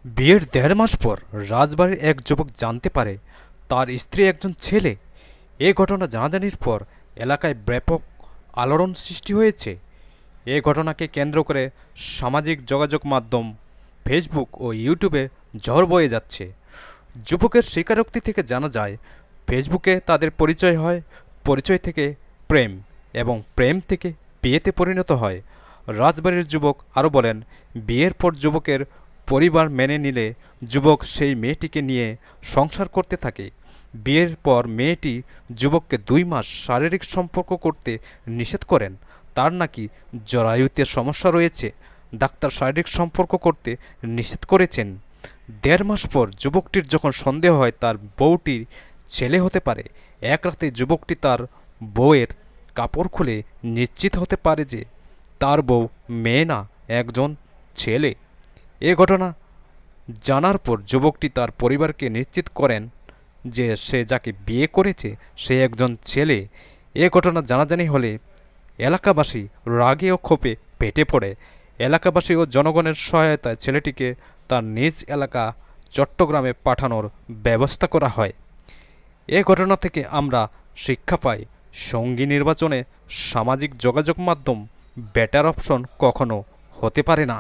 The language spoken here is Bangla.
বিয়ের ১.৫ মাস পর রাজবাড়ির এক যুবক জানতে পারে তার স্ত্রী একজন ছেলে। এ ঘটনা জানাজানির পর এলাকায় ব্যাপক আলোড়ন সৃষ্টি হয়েছে। এ ঘটনাকে কেন্দ্র করে সামাজিক যোগাযোগ মাধ্যম ফেসবুক ও ইউটিউবে ঝড় বয়ে যাচ্ছে। যুবকের স্বীকারোক্তি থেকে জানা যায়, ফেসবুকে তাদের পরিচয় হয়, পরিচয় থেকে প্রেম, এবং প্রেম থেকে বিয়েতে পরিণত হয়। রাজবাড়ির যুবক আরও বলেন, বিয়ের পর যুবকের পরিবার মেনে নিলে যুবক সেই মেয়েটিকে নিয়ে সংসার করতে থাকে। বিয়ের পর মেয়েটি যুবককে ২ মাস শারীরিক সম্পর্ক করতে নিষেধ করেন। তার নাকি জরায়ুতে সমস্যা রয়েছে, ডাক্তার শারীরিক সম্পর্ক করতে নিষেধ করেছেন। ১.৫ মাস পর যুবকটির যখন সন্দেহ হয় তার বউটির ছেলে হতে পারে, এক রাতে যুবকটি তার বউয়ের কাপড় খুলে নিশ্চিত হতে পারে যে তার বউ মেয়ে না, একজন ছেলে। এ ঘটনা জানার পর যুবকটি তার পরিবারকে নিশ্চিত করেন যে সে যাকে বিয়ে করেছে সে একজন ছেলে। এ ঘটনা জানাজানি হলে এলাকাবাসী রাগে ও ক্ষোভে ফেটে পড়ে। এলাকাবাসী ও জনগণের সহায়তায় ছেলেটিকে তার নিজ এলাকা চট্টগ্রামে পাঠানোর ব্যবস্থা করা হয়। এ ঘটনা থেকে আমরা শিক্ষা পাই, সঙ্গী নির্বাচনে সামাজিক যোগাযোগ মাধ্যম বেটার অপশন কখনো হতে পারে না।